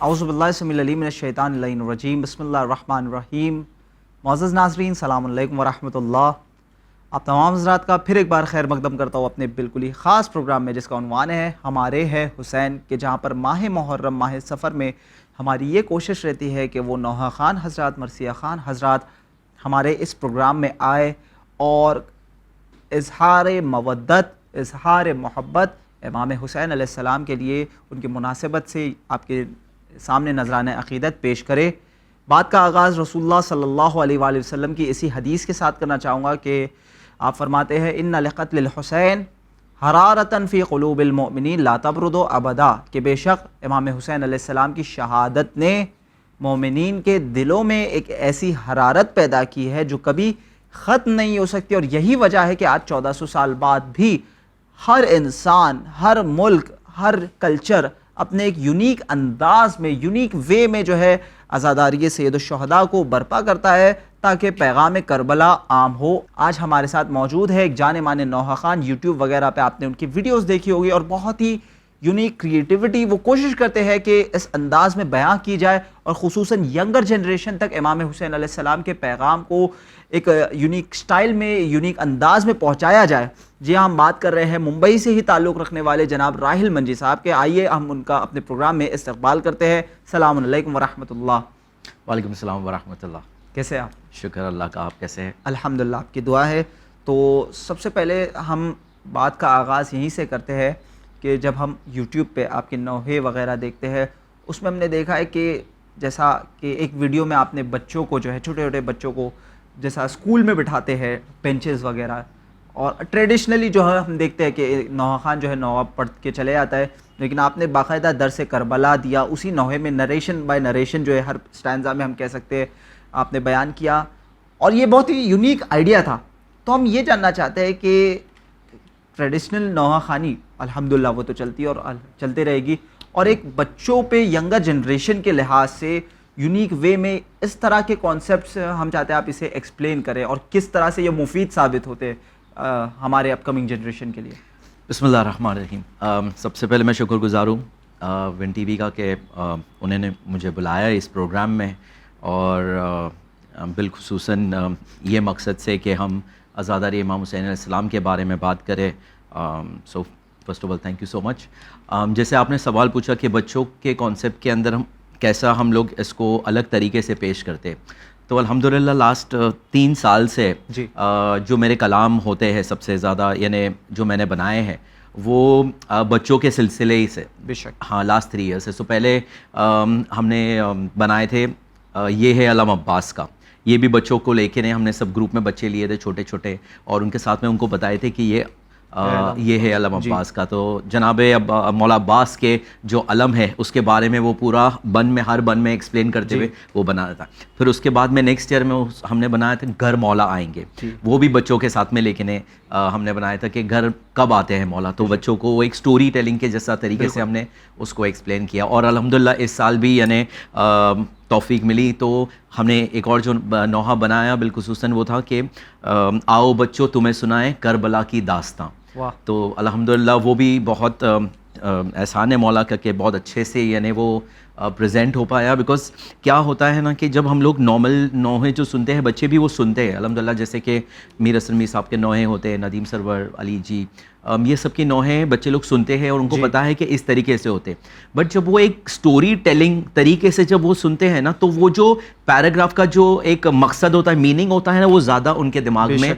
اعوذ باللہ السمیع العلیم من الشیطان اللعین الرجیم بسم اللہ الرحمن الرحیم۔ معزز ناظرین السلام علیکم ورحمۃ اللہ۔ آپ تمام حضرات کا پھر ایک بار خیر مقدم کرتا ہوں اپنے بالکل ہی خاص پروگرام میں، جس کا عنوان ہے ہمارے ہے حسین، کہ جہاں پر ماہ محرم ماہ سفر میں ہماری یہ کوشش رہتی ہے کہ وہ نوحہ خان حضرات، مرثیہ خان حضرات ہمارے اس پروگرام میں آئے اور اظہار مودت، اظہار محبت امام حسین علیہ السلام کے لیے ان کی مناسبت سے آپ کے سامنے نذرانہ عقیدت پیش کرے۔ بات کا آغاز رسول اللہ صلی اللہ علیہ وآلہ وسلم کی اسی حدیث کے ساتھ کرنا چاہوں گا کہ آپ فرماتے ہیں ان لقتل الحسین حرارتاً فی قلوب المؤمنین لا تبرد ابدا، کہ بے شک امام حسین علیہ السلام کی شہادت نے مومنین کے دلوں میں ایک ایسی حرارت پیدا کی ہے جو کبھی ختم نہیں ہو سکتی، اور یہی وجہ ہے کہ آج 1400 سال بعد بھی ہر انسان، ہر ملک، ہر کلچر اپنے ایک یونیک انداز میں، یونیک وے میں جو ہے عزاداری سید الشہداء کو برپا کرتا ہے تاکہ پیغام کربلا عام ہو۔ آج ہمارے ساتھ موجود ہے ایک جانے مانے نوحہ خان، یوٹیوب وغیرہ پہ آپ نے ان کی ویڈیوز دیکھی ہوگی، اور بہت ہی یونیک کریٹیوٹی وہ کوشش کرتے ہیں کہ اس انداز میں بیان کی جائے اور خصوصاً ینگر جنریشن تک امام حسین علیہ السلام کے پیغام کو ایک یونیک سٹائل میں، یونیک انداز میں پہنچایا جائے۔ جی ہم بات کر رہے ہیں ممبئی سے ہی تعلق رکھنے والے جناب راحل منجی صاحب کے۔ آئیے ہم ان کا اپنے پروگرام میں استقبال کرتے ہیں۔ السلام علیکم ورحمۃ اللہ۔ وعلیکم السلام ورحمۃ اللہ۔ کیسے آپ؟ شکر اللہ کا، آپ کیسے ہیں؟ الحمدللہ، آپ کی دعا ہے۔ تو سب سے پہلے ہم بات کا آغاز یہیں سے کرتے ہیں کہ جب ہم یوٹیوب پہ آپ کے نوحے وغیرہ دیکھتے ہیں، اس میں ہم نے دیکھا ہے کہ جیسا کہ ایک ویڈیو میں آپ نے بچوں کو جو ہے، چھوٹے چھوٹے بچوں کو جیسا اسکول میں بٹھاتے ہیں بینچز وغیرہ، اور ٹریڈیشنلی جو ہے ہم دیکھتے ہیں کہ نوحہ خان جو ہے نوحہ پڑھ کے چلے جاتا ہے، لیکن آپ نے باقاعدہ درس کربلا دیا، اسی نوحے میں نریشن بائی نریشن جو ہے ہر سٹینزا میں ہم کہہ سکتے ہیں آپ نے بیان کیا، اور یہ بہت ہی یونیک آئیڈیا تھا۔ تو ہم یہ جاننا چاہتے ہیں کہ ٹریڈیشنل نوحہ خانی الحمدللہ وہ تو چلتی ہے اور چلتے رہے گی، اور ایک بچوں پہ ینگر جنریشن کے لحاظ سے یونیک وے میں اس طرح کے کانسیپٹس ہم چاہتے ہیں آپ اسے ایکسپلین کریں، اور کس طرح سے یہ مفید ثابت ہوتے ہمارے اپ کمنگ جنریشن کے لیے۔ بسم اللہ الرحمن الرحیم۔ سب سے پہلے میں شکر گزار ہوں ون ٹی وی کا کہ انہوں نے مجھے بلایا اس پروگرام میں، اور بالخصوصاً یہ مقصد سے کہ ہم عزاداری امام حسین علیہ السلام کے بارے میں بات کریں۔ So first of all thank you so much. جیسے آپ نے سوال پوچھا کہ بچوں کے کانسیپٹ کے اندر ہم لوگ اس کو الگ طریقے سے پیش کرتے، تو الحمدللہ لاسٹ 3 سال سے جو میرے کلام ہوتے ہیں سب سے زیادہ، یعنی جو میں نے بنائے ہیں وہ بچوں کے سلسلے ہی سے، بے شک ہاں لاسٹ 3 ایئر سے۔ سو پہلے ہم نے بنائے تھے یہ ہے علم عباس کا، یہ بھی بچوں کو لے کے ہم نے سب گروپ میں بچے لیے تھے چھوٹے چھوٹے، اور ان کے ساتھ میں ان کو بتائے تھے کہ یہ ہے علم عباس کا۔ تو جناب مولا عباس کے جو علم ہے اس کے بارے میں وہ پورا ہر بن میں ایکسپلین کرتے ہوئے وہ بنایا تھا۔ پھر اس کے بعد میں نیکسٹ ایئر میں ہم نے بنایا تھا گھر مولا آئیں گے، وہ بھی بچوں کے ساتھ میں، لیکن ہم نے بنایا تھا کہ گھر کب آتے ہیں مولا، تو بچوں کو وہ ایک سٹوری ٹیلنگ کے جیسا طریقے سے ہم نے اس کو ایکسپلین کیا۔ اور الحمدللہ اس سال بھی یعنی توفیق ملی تو ہم نے ایک اور جو نوحہ بنایا بالخصوصاً وہ تھا کہ آؤ بچوں تمہیں سنائیں کربلا کی داستاں۔ تو الحمدللہ وہ بھی بہت احسان ہے مولا کا کہ بہت اچھے سے یعنی وہ پریزنٹ ہو پایا، بیکاز کیا ہوتا ہے نا کہ جب ہم لوگ نارمل نوحے جو سنتے ہیں بچے بھی وہ سنتے ہیں الحمدللہ، جیسے کہ میر اسلم میر صاحب کے نوحے ہوتے ہیں، ندیم سرور، علی جی، یہ سب کے نوحے بچے لوگ سنتے ہیں اور ان کو پتہ ہے کہ اس طریقے سے ہوتے، بٹ جب وہ ایک سٹوری ٹیلنگ طریقے سے جب وہ سنتے ہیں نا تو وہ جو پیراگراف کا جو ایک مقصد ہوتا ہے، میننگ ہوتا ہے نا، وہ زیادہ ان کے دماغ میں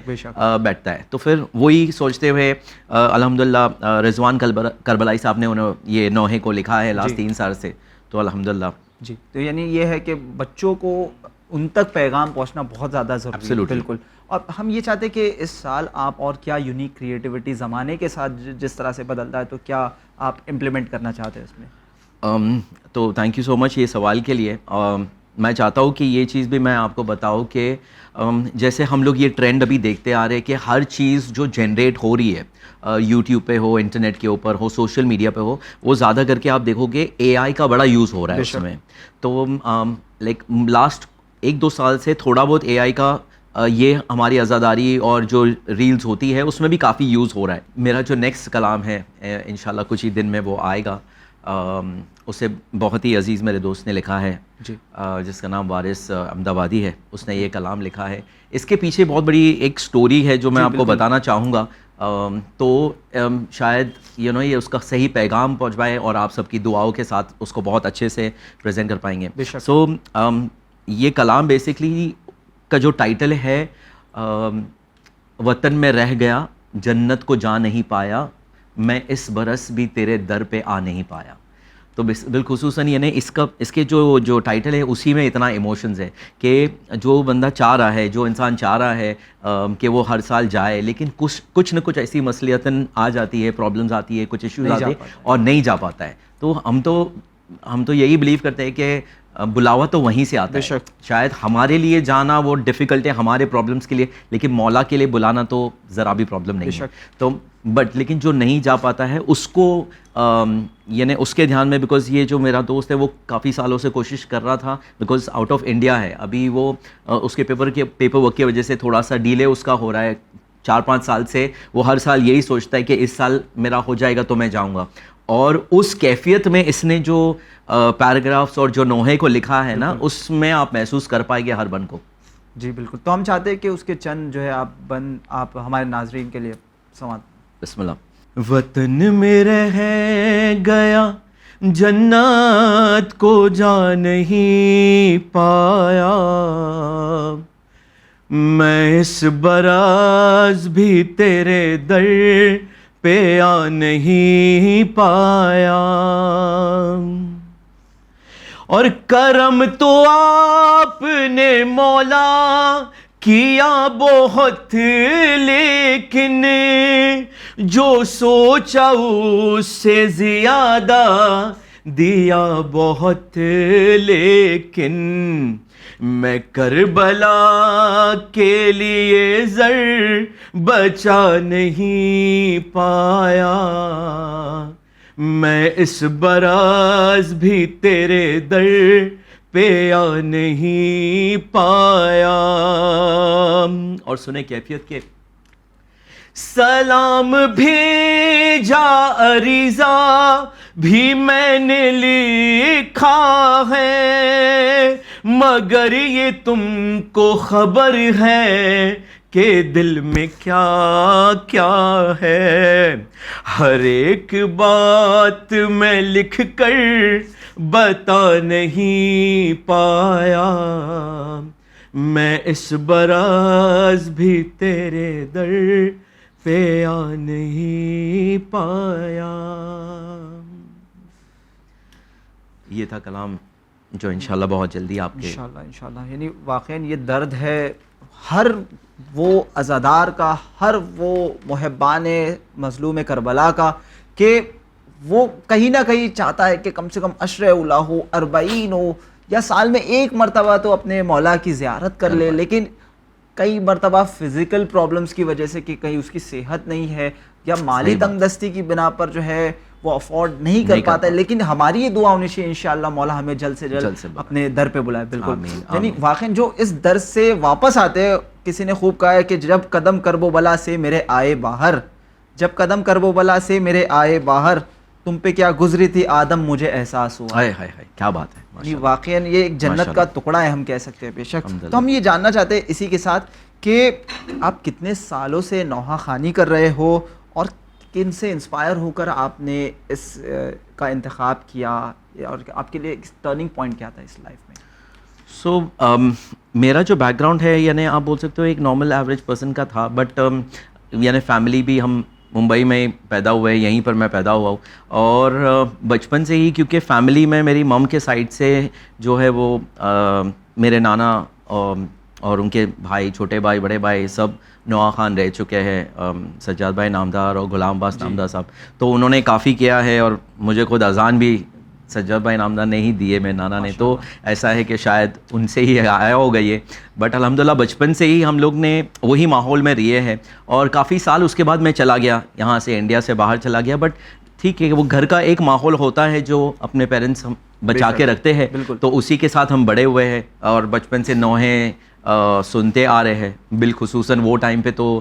بیٹھتا ہے۔ تو پھر وہی سوچتے ہوئے الحمدللہ رضوان کربلائی صاحب نے انہوں یہ نوحے کو لکھا ہے لاسٹ 3 سال سے، تو الحمدللہ جی۔ تو یعنی یہ ہے کہ بچوں کو ان تک پیغام پہنچنا بہت زیادہ ضروری ہے۔ بالکل۔ اور ہم یہ چاہتے ہیں کہ اس سال آپ اور کیا یونیک کریٹیوٹی زمانے کے ساتھ جس طرح سے بدلتا ہے، تو کیا آپ امپلیمنٹ کرنا چاہتے ہیں اس میں؟ تو تھینک یو سو مچ یہ سوال کے لیے۔ میں چاہتا ہوں کہ یہ چیز بھی میں آپ کو بتاؤں کہ جیسے ہم لوگ یہ ٹرینڈ ابھی دیکھتے آ رہے ہیں کہ ہر چیز جو جنریٹ ہو رہی ہے یوٹیوب پہ ہو، انٹرنیٹ کے اوپر ہو، سوشل میڈیا پہ ہو، وہ زیادہ کر کے آپ دیکھو گے اے آئی کا بڑا یوز ہو رہا ہے اس میں۔ تو لائک لاسٹ 1-2 سال سے تھوڑا بہت اے آئی کا یہ ہماری عزاداری اور جو ریلز ہوتی ہے اس میں بھی کافی یوز ہو رہا ہے۔ میرا جو نیکسٹ کلام ہے انشاءاللہ کچھ ہی دن میں وہ آئے گا، اسے بہت ہی عزیز میرے دوست نے لکھا ہے جی جس کا نام وارث احمد آبادی ہے. اس نے یہ کلام لکھا ہے. اس کے پیچھے بہت بڑی ایک سٹوری ہے جو میں آپ کو بتانا چاہوں گا, تو شاید یہ اس کا صحیح پیغام پہنچ پائے اور آپ سب کی دعاؤں کے ساتھ اس کو بہت اچھے سے پریزنٹ کر پائیں گے. سو یہ کلام بیسکلی کا جو ٹائٹل ہے وطن میں رہ گیا جنت کو جا نہیں پایا, میں اس برس بھی تیرے در پہ آ نہیں پایا. تو بالخصوصاً یعنی اس کے جو ٹائٹل ہے اسی میں اتنا ایموشنز ہے کہ جو بندہ چاہ رہا ہے, جو انسان چاہ رہا ہے کہ وہ ہر سال جائے, لیکن کچھ نہ کچھ ایسی مصلیتاً آ جاتی ہے, پرابلمز آتی ہے, کچھ ایشوز آتے ہیں اور نہیں جا پاتا ہے. تو ہم تو یہی بلیو کرتے ہیں کہ بلاوا تو وہیں سے آتا ہے. شاید ہمارے لیے جانا وہ ڈیفیکلٹ ہے ہمارے پرابلمس کے لیے, لیکن مولا کے لیے بلانا تو ذرا بھی پرابلم نہیں ہے. تو بٹ لیکن جو نہیں جا پاتا ہے اس کو یعنی اس کے دھیان میں, بیکاز یہ جو میرا دوست ہے وہ کافی سالوں سے کوشش کر رہا تھا, بیکاز آؤٹ آف انڈیا ہے ابھی وہ, اس کے پیپر ورک کی وجہ سے تھوڑا سا ڈیلے اس کا ہو رہا ہے 4-5 سال سے. وہ ہر سال یہی سوچتا ہے کہ اس سال میرا ہو جائے گا تو میں جاؤں گا, اور اس کیفیت میں اس نے جو پیراگرافس اور جو نوحے کو لکھا ہے نا, اس میں آپ محسوس کر پائیں گے ہر بن کو. جی بالکل. تو ہم چاہتے ہیں کہ اس کے چند جو ہے آپ ہمارے ناظرین کے لیے سماعت. بسم اللہ. وطن میں رہ گیا جنت کو جا نہیں پایا, میں اس براز بھی تیرے در پہ آ نہیں پایا, اور کرم تو آپ نے مولا کیا بہت, لیکن جو سوچا اس سے زیادہ دیا بہت, لیکن میں کربلا کے لیے زر بچا نہیں پایا, میں اس براز بھی تیرے در پہ آ نہیں پایا. اور سنیں کیفیت کے. سلام بھیجا عریضہ بھی میں نے لکھا ہے, مگر یہ تم کو خبر ہے کہ دل میں کیا کیا ہے. ہر ایک بات میں لکھ کر بتا نہیں پایا, میں اس براز بھی تیرے در پہ آ نہیں پایا. یہ تھا کلام جو انشاءاللہ بہت جلدی آپ کے انشاءاللہ یعنی واقعاً یہ درد ہے ہر وہ عزادار کا, ہر وہ محبان مظلوم کربلا کا, کہ وہ کہیں نہ کہیں چاہتا ہے کہ کم سے کم عشر اولا ہو, 40 ہو, یا سال میں ایک مرتبہ تو اپنے مولا کی زیارت کر لے. لیکن کئی مرتبہ فزیکل پرابلمس کی وجہ سے کہ کہیں اس کی صحت نہیں ہے یا مالی تنگ دستی کی بنا پر جو ہے وہ افورڈ نہیں کر پاتا ہے. لیکن ہماری یہ دعا ہونی چاہیے انشاءاللہ مولا ہمیں جلد سے جلد اپنے در پہ بلائے. بالکل. یعنی واقعی جو اس در سے واپس آتے ہیں, کسی نے خوب کہا ہے کہ جب قدم کرب و بلا سے میرے آئے باہر, جب قدم کرب و بلا سے میرے آئے باہر, تم پہ کیا گزری تھی آدم مجھے احساس ہوا. ہائے ہائے ہائے کیا بات ہے. واقعاً یہ ایک جنت کا ٹکڑا ہے, ہم کہہ سکتے ہیں. بے شک. تو ہم یہ جاننا چاہتے ہیں اسی کے ساتھ کہ آپ کتنے سالوں سے نوحہ خوانی کر رہے ہو, اور کن سے انسپائر ہو کر آپ نے اس کا انتخاب کیا, اور آپ کے لیے ٹرننگ پوائنٹ کیا تھا اس لائف میں؟ سو میرا جو بیک گراؤنڈ ہے یعنی آپ بول سکتے ہو ایک نارمل ایوریج پرسن کا تھا, بٹ یعنی فیملی بھی ہم ممبئی میں پیدا ہوئے, یہیں پر میں پیدا ہوا ہوں, اور بچپن سے ہی کیونکہ فیملی میں میری مم کے سائڈ سے جو ہے وہ میرے نانا اور ان کے بھائی, چھوٹے بھائی, بڑے بھائی سب نوحہ خوان رہ چکے ہیں, سجاد بھائی نامدار اور غلام عباس نامدار صاحب. تو انہوں نے کافی کیا ہے, اور مجھے خود اذان بھی سجاد بھائی نامدار نے ہی دیے, میرے نانا نے. تو ایسا ہے کہ شاید ان سے ہی آیا ہوگا یہ, بٹ الحمدللہ بچپن سے ہی ہم لوگ نے وہی ماحول میں رہے ہیں. اور کافی سال اس کے بعد میں چلا گیا یہاں سے, انڈیا سے باہر چلا گیا, بٹ ٹھیک ہے وہ گھر کا ایک ماحول ہوتا ہے جو اپنے پیرنٹس ہم بچا کے رکھتے ہیں, تو اسی کے ساتھ ہم بڑے ہوئے ہیں. اور بچپن سے نوحے سنتے آ رہے ہیں. بالخصوصاً وہ ٹائم پہ تو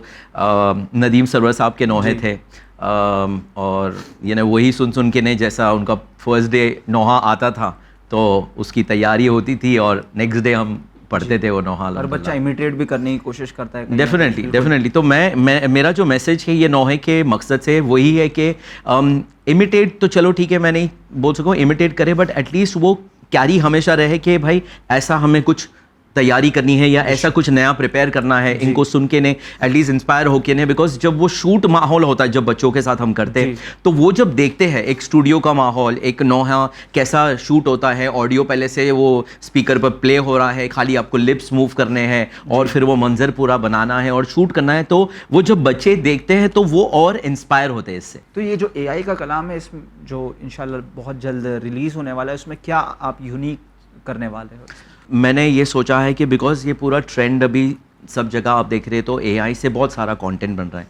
ندیم سرور صاحب کے نوحے تھے, اور یعنی وہی سن کے نہیں, جیسا ان کا فرسٹ ڈے نوحہ آتا تھا تو اس کی تیاری ہوتی تھی اور نیکسٹ ڈے ہم پڑھتے تھے وہ نوحہ. اور بچہ امیٹیٹ بھی کرنے کی کوشش کرتا ہے. ڈیفینیٹلی. تو میرا جو میسج ہے یہ نوحے کے مقصد سے وہی ہے کہ امیٹیٹ تو چلو ٹھیک ہے, میں نہیں بول سکوں امیٹیٹ کرے, بٹ ایٹ لیسٹ وہ کیری ہمیشہ رہے کہ بھائی ایسا ہمیں کچھ تیاری کرنی ہے یا ایسا کچھ نیا پریپیئر کرنا ہے, ان کو سن کے نے ایٹ لیسٹ انسپائر ہو کے نے, بیکاز جب وہ شوٹ ماحول ہوتا ہے جب بچوں کے ساتھ ہم کرتے ہیں تو وہ جب دیکھتے ہیں ایک اسٹوڈیو کا ماحول, ایک نوحہ کیسا شوٹ ہوتا ہے, آڈیو پہلے سے وہ اسپیکر پر پلے ہو رہا ہے, خالی آپ کو لپس موو کرنے ہیں اور پھر وہ منظر پورا بنانا ہے اور شوٹ کرنا ہے, تو وہ جب بچے دیکھتے ہیں تو وہ اور انسپائر ہوتے ہیں اس سے. تو یہ جو اے آئی کا کلام ہے, اس میں جو انشاءاللہ بہت جلد ریلیز ہونے والا ہے, اس میں کیا آپ یونیک کرنے والے ہو؟ میں نے یہ سوچا ہے کہ بیکاز یہ پورا ٹرینڈ ابھی سب جگہ آپ دیکھ رہے تو اے آئی سے بہت سارا کانٹینٹ بن رہا ہے,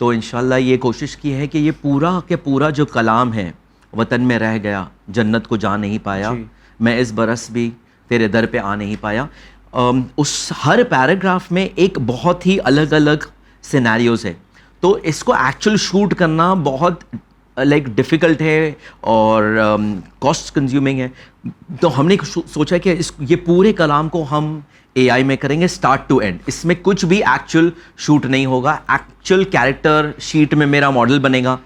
تو انشاءاللہ یہ کوشش کی ہے کہ یہ پورا کے پورا جو کلام ہے, وطن میں رہ گیا جنت کو جا نہیں پایا, میں اس برس بھی تیرے در پہ آ نہیں پایا, اس ہر پیراگراف میں ایک بہت ہی الگ الگ سینیریوز ہے, تو اس کو ایکچوئل شوٹ کرنا بہت لائک ڈیفیکلٹ ہے اور کاسٹ کنزیومنگ ہے. تو ہم نے سوچا کہ یہ پورے کلام کو ہم اے آئی میں کریں گے اسٹارٹ ٹو اینڈ, اس میں کچھ بھی ایکچوئل شوٹ نہیں ہوگا, ایکچوئل کیریکٹر شیٹ میں میرا ماڈل بنے گا,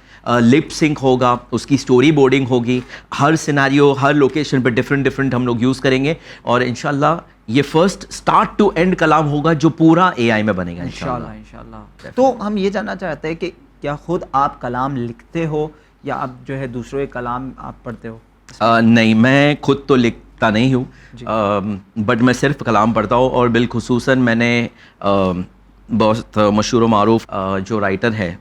لپ سنک ہوگا, اس کی اسٹوری بورڈنگ ہوگی, ہر سیناریو ہر لوکیشن پہ ڈفرینٹ ہم لوگ یوز کریں گے, اور انشاءاللہ یہ فرسٹ اسٹارٹ ٹو اینڈ کلام ہوگا جو پورا اے آئی میں بنے گا انشاءاللہ. تو ہم یہ جاننا چاہتے ہیں کہ کیا خود آپ کلام لکھتے ہو یا آپ جو ہے دوسروں کے کلام آپ پڑھتے ہو؟ نہیں, میں خود تو لکھتا نہیں ہوں, بٹ میں صرف کلام پڑھتا ہوں, اور بالخصوصاً میں نے بہت مشہور و معروف جو رائٹر ہے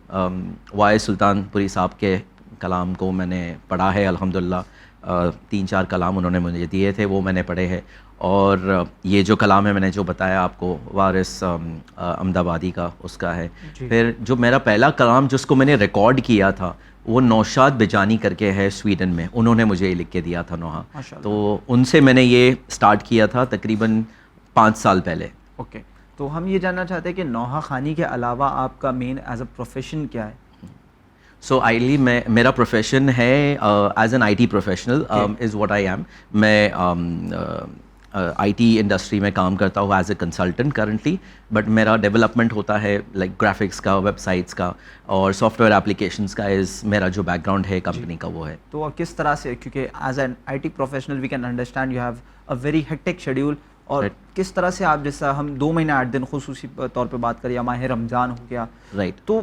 وائے سلطان پوری صاحب کے کلام کو میں نے پڑھا ہے الحمدللہ. 3-4 کلام انہوں نے مجھے دیے تھے, وہ میں نے پڑھے ہیں, اور یہ جو کلام ہے میں نے جو بتایا آپ کو وارث احمد آبادی کا, اس کا ہے. پھر جو میرا پہلا کلام جس کو میں نے ریکارڈ کیا تھا وہ نوشاد بجانی کر کے ہے سویڈن میں, انہوں نے مجھے لکھ کے دیا تھا نوحہ, تو ان سے میں نے یہ اسٹارٹ کیا تھا تقریباً 5 سال پہلے. اوکے, تو ہم یہ جاننا چاہتے ہیں کہ نوحہ خوانی کے علاوہ آپ کا مین ایز اے پروفیشن کیا ہے؟ سو آئیڈلی میرا پروفیشن ہے as an IT professional is what I am. میں آئی ٹی انڈسٹری میں کام کرتا ہوں as a consultant currently, but میرا ڈیولپمنٹ ہوتا ہے لائک گرافکس کا, ویب سائٹس کا اور سافٹ ویئر اپلیکیشنس کا, از میرا جو بیک گراؤنڈ ہے کمپنی کا وہ ہے. تو کس طرح سے, کیونکہ as an IT professional we can understand you have a very hectic schedule, اور کس طرح سے آپ, جیسا ہم 2 مہینے 8 دن خصوصی طور پہ بات کریں, ماہ رمضان ہو گیا, رائٹ, تو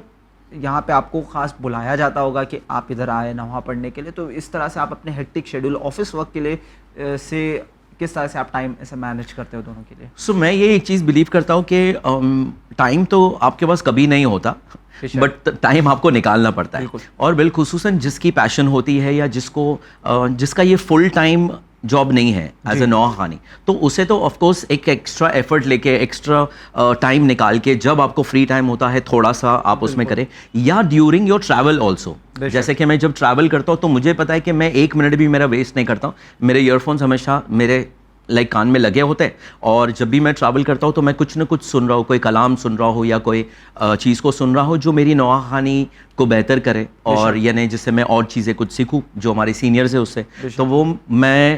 یہاں پہ آپ کو خاص بلایا جاتا ہوگا کہ آپ ادھر آئے نوحہ پڑھنے کے لیے, تو اس طرح سے آپ اپنے ہیکٹک شیڈیول آفس ورک کے لیے سے کس طرح سے آپ ٹائم ایسے مینیج کرتے ہو دونوں کے لیے؟ سو میں یہ ایک چیز بلیو کرتا ہوں کہ ٹائم تو آپ کے پاس کبھی نہیں ہوتا, بٹ ٹائم آپ کو نکالنا پڑتا ہے, اور بالخصوصاً جس کی پیشن ہوتی ہے یا جس کا یہ فل ٹائم جاب نہیں ہے ایز اے نوحہ خوانی, تو اسے تو آف کورس ایک ایکسٹرا ایفرٹ لے کے ایکسٹرا ٹائم نکال کے جب آپ کو فری ٹائم ہوتا ہے تھوڑا سا آپ اس میں کریں, یا ڈیورنگ یور ٹریول آلسو. جیسے کہ میں جب ٹریول کرتا ہوں تو مجھے پتا ہے کہ میں 1 منٹ بھی میرا ویسٹ نہیں کرتا ہوں, میرے ایئر فونس ہمیشہ میرے لائک کان میں لگے ہوتے ہیں, اور جب بھی میں ٹریول کرتا ہوں تو میں کچھ نہ کچھ سن رہا ہوں, کوئی کلام سن رہا ہوں یا کوئی چیز کو سن رہا ہوں جو میری نوحہ خوانی کو بہتر کرے, اور یعنی جس سے میں اور چیزیں کچھ سیکھوں جو ہمارے سینئرز ہیں اس سے. تو وہ میں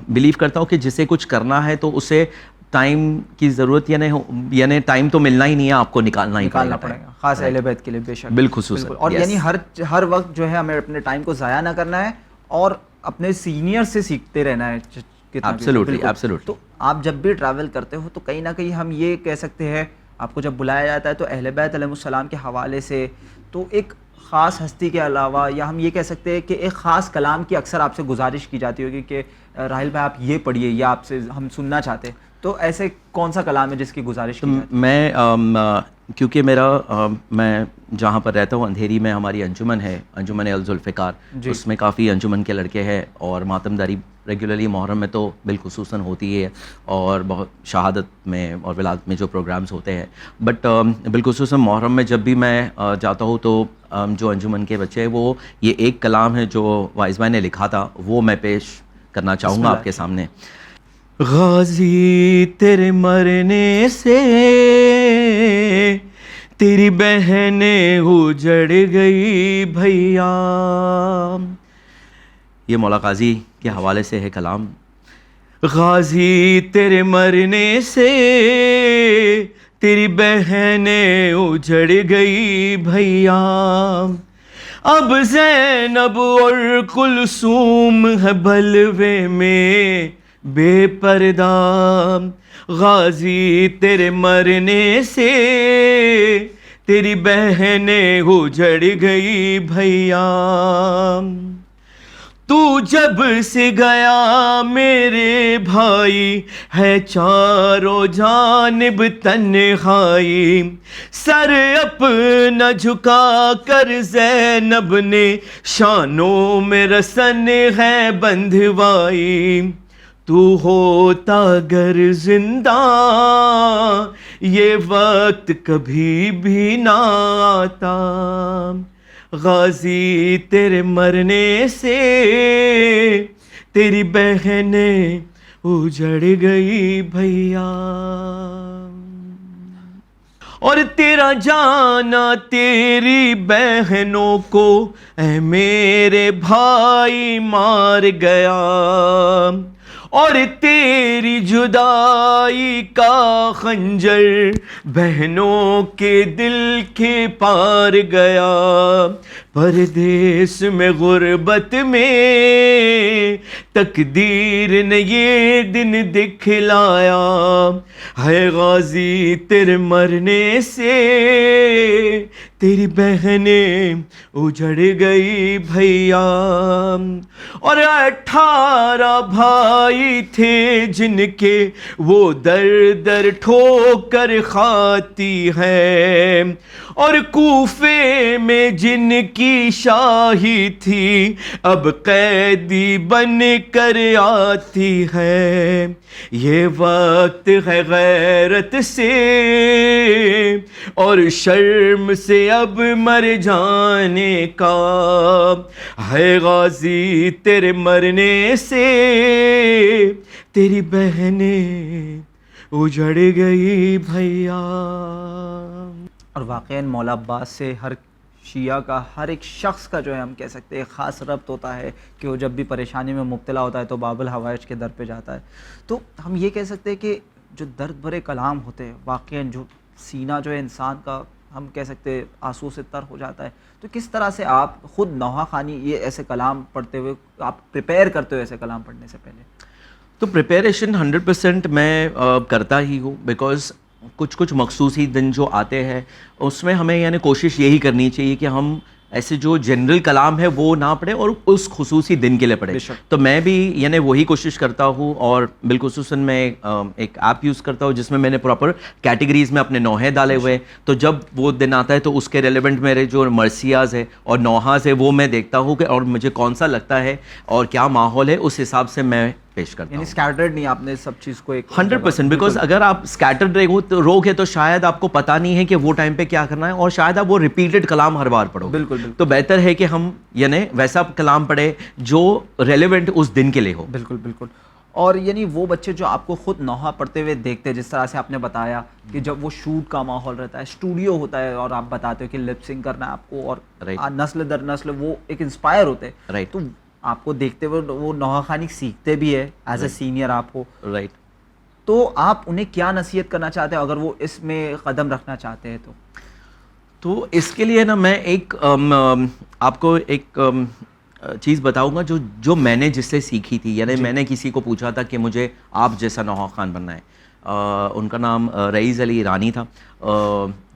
بلیو کرتا ہوں کہ جسے کچھ کرنا ہے تو اسے ٹائم کی ضرورت یعنی ٹائم تو ملنا ہی نہیں ہے, آپ کو نکالنا پڑے گا, خاص اہل بیت کے لیے. بے شک, بالخصوص, اور یعنی ہر وقت جو ہے ہمیں اپنے ٹائم کو ضائع نہ کرنا ہے اور اپنے سینئر سے سیکھتے رہنا ہے. ایبسلیوٹلی. تو آپ جب بھی ٹریول کرتے ہو تو کہیں نہ کہیں ہم یہ کہہ سکتے ہیں, آپ کو جب بلایا جاتا ہے تو اہل بیت علیہ السلام کے حوالے سے تو ایک خاص ہستی کے علاوہ, یا ہم یہ کہہ سکتے ہیں کہ ایک خاص کلام کی اکثر آپ سے گزارش کی جاتی ہوگی کہ راحل بھائی آپ یہ پڑھیے, یا آپ سے ہم سننا چاہتے ہیں, تو ایسے کون سا کلام ہے جس کی گزارش کی جاتی ہے؟ میں کیونکہ میں جہاں پر رہتا ہوں اندھیری میں ہماری انجمن ہے, انجمن الذوالفقار, اس میں کافی انجمن کے لڑکے ہیں, اور ماتم داری ریگولرلی محرم میں تو بالخصوصاً ہوتی ہے, اور بہت شہادت میں اور ولادت میں جو پروگرامز ہوتے ہیں, بٹ بالخصوصاً محرم میں جب بھی میں جاتا ہوں تو جو انجمن کے بچے ہیں وہ یہ ایک کلام ہے جو وائز بھائی نے لکھا تھا, وہ میں پیش کرنا چاہوں گا آپ کے سامنے. غازی تیرے مرنے سے تیری بہنیں اجڑ گئی بھیا. یہ مولا قاضی کے حوالے سے ہے کلام. غازی تیرے مرنے سے تیری بہنیں اجڑ گئی بھیا. اب زینب اور کلثوم ہے بلوے میں بے پردہ. غازی تیرے مرنے سے تیری بہنیں اجڑ گئی بھیا. تو جب سے گیا میرے بھائی ہے چاروں جانب تنہائی. سر اپنا جھکا کر زینب نے شانوں میں رسن ہے بندھوائی. تو ہوتا گر زندہ یہ وقت کبھی بھی نہ آتا. غازی تیرے مرنے سے تیری بہنیں اجڑ گئی بھیا. اور تیرا جانا تیری بہنوں کو اے میرے بھائی مار گیا. اور تیری جدائی کا خنجر بہنوں کے دل کے پار گیا. پردیس میں غربت میں تقدیر نے یہ دن دکھلایا. ہے غازی تیرے مرنے سے تیری بہنیں اجڑ گئی بھیا. اور 18 بھائی تھے جن کے وہ در در ٹھوکر کھاتی ہے. اور کوفے میں جن کی شاہی تھی اب قیدی بن کر آتی ہے. یہ وقت ہے غیرت سے اور شرم سے اب مر جانے کا. ہے غازی تیرے مرنے سے تیری بہنیں اجڑ گئی بھیا. اور واقعاً مولا عباس سے ہر شیعہ کا، ہر ایک شخص کا جو ہے ہم کہہ سکتے ہیں خاص ربط ہوتا ہے کہ وہ جب بھی پریشانی میں مبتلا ہوتا ہے تو باب الحوائج کے در پہ جاتا ہے. تو ہم یہ کہہ سکتے ہیں کہ جو درد بھرے کلام ہوتے ہیں واقعاً جو سینہ جو ہے انسان کا ہم کہہ سکتے ہیں آنسو سے تر ہو جاتا ہے. تو کس طرح سے آپ خود نوحہ خوانی یہ ایسے کلام پڑھتے ہوئے آپ پریپیئر کرتے ہو ایسے کلام پڑھنے سے پہلے؟ تو پریپیریشن 100% میں کرتا ہی ہوں، بیکاز کچھ مخصوص ہی دن جو آتے ہیں اس میں ہمیں یعنی کوشش یہی کرنی چاہیے کہ ہم ایسے جو جنرل کلام ہے وہ نہ پڑھیں اور اس خصوصی دن کے لیے پڑھیں. تو میں بھی یعنی وہی کوشش کرتا ہوں. اور بالخصوصاً میں ایک ایپ یوز کرتا ہوں جس میں نے پراپر کیٹیگریز میں اپنے نوحے ڈالے ہوئے. تو جب وہ دن آتا ہے تو اس کے ریلیونٹ میرے جو مرثیاز ہے اور نوحاز ہے وہ میں دیکھتا ہوں کہ اور مجھے کون سا لگتا ہے اور کیا ماحول ہے اس حساب سے میں پیش کرتا ہوں. یعنی اسکیٹرڈ نہیں آپ نے سب چیز کو ایک 100%، بیکاز اگر آپ اسکیٹرڈ رہو تو شاید آپ کو پتہ نہیں ہے کہ وہ ٹائم پہ کیا کرنا ہے اور شاید آپ وہ ریپیٹڈ کلام ہر بار پڑھو. بالکل. تو بہتر ہے کہ ہم یعنی ویسا کلام پڑھے جو ریلیونٹ اس دن کے لیے ہو. بالکل. اور یعنی وہ بچے جو آپ کو خود نوحہ پڑھتے ہوئے دیکھتے ہیں، جس طرح سے آپ نے بتایا کہ جب وہ شوٹ کا ماحول رہتا ہے، اسٹوڈیو ہوتا ہے اور آپ بتاتے ہو کہ لپ سنگ کرنا ہے آپ کو اور نسل در نسل وہ ایک انسپائر ہوتے ہیں. تو آپ کو دیکھتے ہوئے وہ نوحہ خوانی سیکھتے بھی ہے ایز اے سینئر آپ کو. تو آپ انہیں کیا نصیحت کرنا چاہتے ہیں اگر وہ اس میں قدم رکھنا چاہتے ہیں؟ تو اس کے لیے نا میں ایک آپ کو ایک چیز بتاؤں گا جو میں نے جس سے سیکھی تھی. یعنی میں نے کسی کو پوچھا تھا کہ مجھے آپ جیسا نوحہ خوان بننا ہے. ان کا نام رئیس علی ایرانی تھا.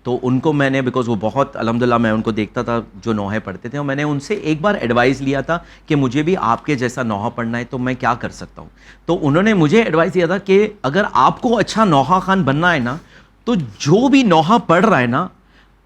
تو ان کو میں نے بیکاز وہ بہت الحمدللہ میں ان کو دیکھتا تھا جو نوحے پڑھتے تھے اور میں نے ان سے ایک بار ایڈوائز لیا تھا کہ مجھے بھی آپ کے جیسا نوحہ پڑھنا ہے تو میں کیا کر سکتا ہوں. تو انہوں نے مجھے ایڈوائز دیا تھا کہ اگر آپ کو اچھا نوحہ خوان بننا ہے نا تو جو بھی نوحہ پڑھ رہا ہے نا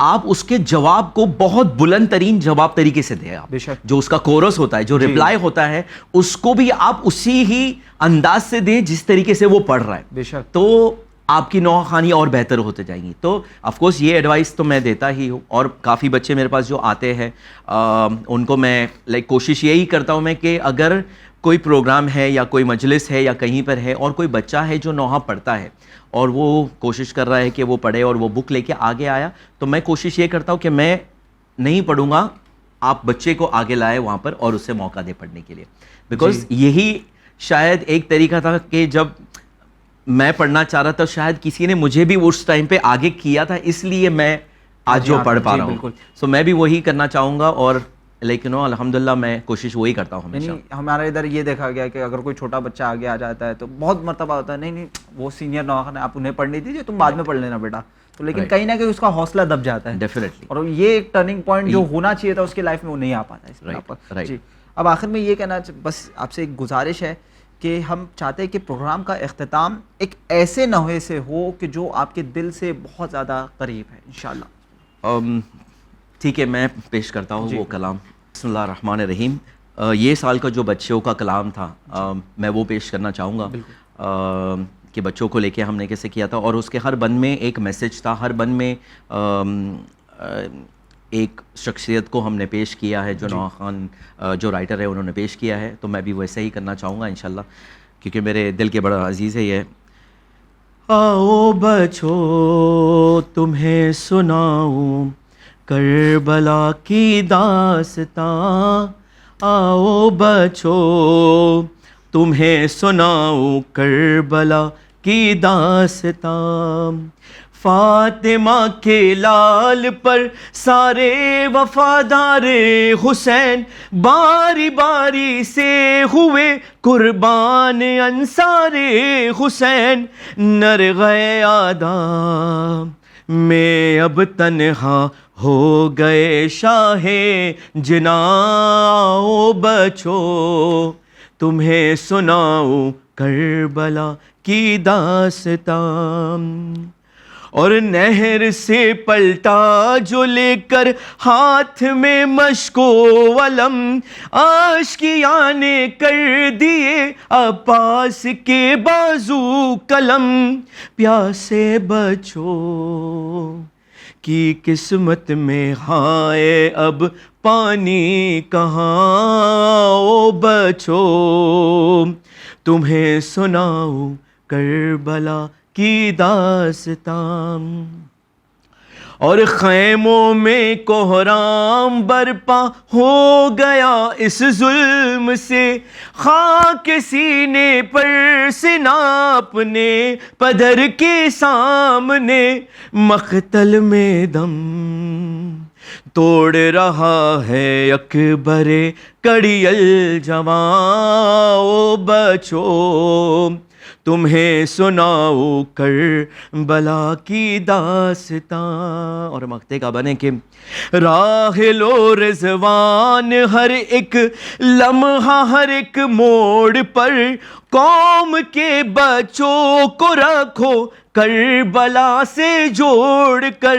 آپ اس کے جواب کو بہت بلند ترین جواب طریقے سے دیں. آپ جو اس کا کورس ہوتا ہے، جو ریپلائی ہوتا ہے، اس کو بھی آپ اسی ہی انداز سے دیں جس طریقے سے وہ پڑھ رہا ہے. بے شک. تو آپ کی نوحہ خوانی اور بہتر ہوتے جائیں گی. تو آف کورس یہ ایڈوائس تو میں دیتا ہی ہوں. اور کافی بچے میرے پاس جو آتے ہیں ان کو میں کوشش یہی کرتا ہوں میں کہ اگر کوئی پروگرام ہے یا کوئی مجلس ہے یا کہیں پر ہے اور کوئی بچہ ہے جو نوحہ پڑھتا ہے اور وہ کوشش کر رہا ہے کہ وہ پڑھے اور وہ بک لے کے آگے آیا, تو میں کوشش یہ کرتا ہوں کہ میں نہیں پڑھوں گا, آپ بچے کو آگے لائے وہاں پر اور اسے موقع دے پڑھنے کے لیے, بیکاز یہی شاید ایک طریقہ تھا کہ جب میں پڑھنا چاہ رہا تھا شاید کسی نے مجھے بھی اس ٹائم پہ آگے کیا تھا, اس لیے میں آج جو پڑھ پا رہا ہوں. سو میں بھی وہی کرنا چاہوں گا اور لیکن الحمدللہ میں کوشش وہی کرتا ہوں ہمیشہ. ہمارے ادھر یہ دیکھا گیا کہ اگر کوئی چھوٹا بچہ آگے آ جاتا ہے تو بہت مرتبہ ہوتا ہے نہیں وہ سینئر نوخان ہے, آپ انہیں پڑھنے دیجیے, تم بعد میں پڑھ لینا بیٹا, تو لیکن کہیں نہ کہیں اس کا حوصلہ دب جاتا ہے ڈیفینیٹلی, اور یہ ایک ٹرننگ پوائنٹ جو ہونا چاہیے تھا اس کی لائف میں وہ نہیں آ پاتا. جی اب آخر میں یہ کہنا بس آپ سے ایک گزارش ہے کہ ہم چاہتے ہیں کہ پروگرام کا اختتام ایک ایسے نوحے سے ہو کہ جو آپ کے دل سے بہت زیادہ قریب ہے انشاءاللہ. ٹھیک ہے, میں پیش کرتا ہوں وہ کلام. بسم اللہ الرحمن الرحیم. یہ سال کا جو بچوں کا کلام تھا میں وہ پیش کرنا چاہوں گا کہ بچوں کو لے کے ہم نے کیسے کیا تھا, اور اس کے ہر بند میں ایک میسج تھا, ہر بند میں ایک شخصیت کو ہم نے پیش کیا ہے جو نوحہ خان جو رائٹر ہے انہوں نے پیش کیا ہے, تو میں بھی ویسے ہی کرنا چاہوں گا انشاءاللہ کیونکہ میرے دل کے بڑا عزیز ہے یہ. آؤ بچو تمہیں سناؤں کربلا کی داستاں, آؤ بچو تمہیں سناؤں کربلا کی داستاں. فاطمہ کے لال پر سارے وفادار حسین باری باری سے ہوئے قربان انصار حسین. نرغے آدم میں اب تنہا ہو گئے شاہ جناں, آؤ بچو تمہیں سناؤں کربلا کی داستاں. اور نہر سے پلٹا جو لے کر ہاتھ میں مشک و علم, آشکیاں نے کر دیے عباس کے بازو قلم. پیاسے بچوں کی قسمت میں ہائے اب پانی کہاں, او بچو تمہیں سناؤں کربلا کی داستاں. اور خیموں میں کوہرام برپا ہو گیا اس ظلم سے, خاک سینے پر سنا اپنے پدر کے سامنے. مقتل میں دم توڑ رہا ہے اکبر کڑی الجواں, او بچو تمہیں سناؤ کربلا کی داستاں. اور مقتے کا بنے کہ راحل و رضوان ہر ایک لمحہ ہر ایک موڑ پر قوم کے بچوں کو رکھو کربلا سے جوڑ کر.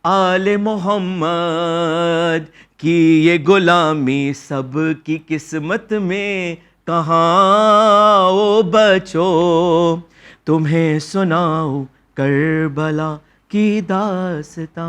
آل محمد کی یہ غلامی سب کی قسمت میں کہاں, او بچو تمہیں سناؤں کربلا کی داستاں.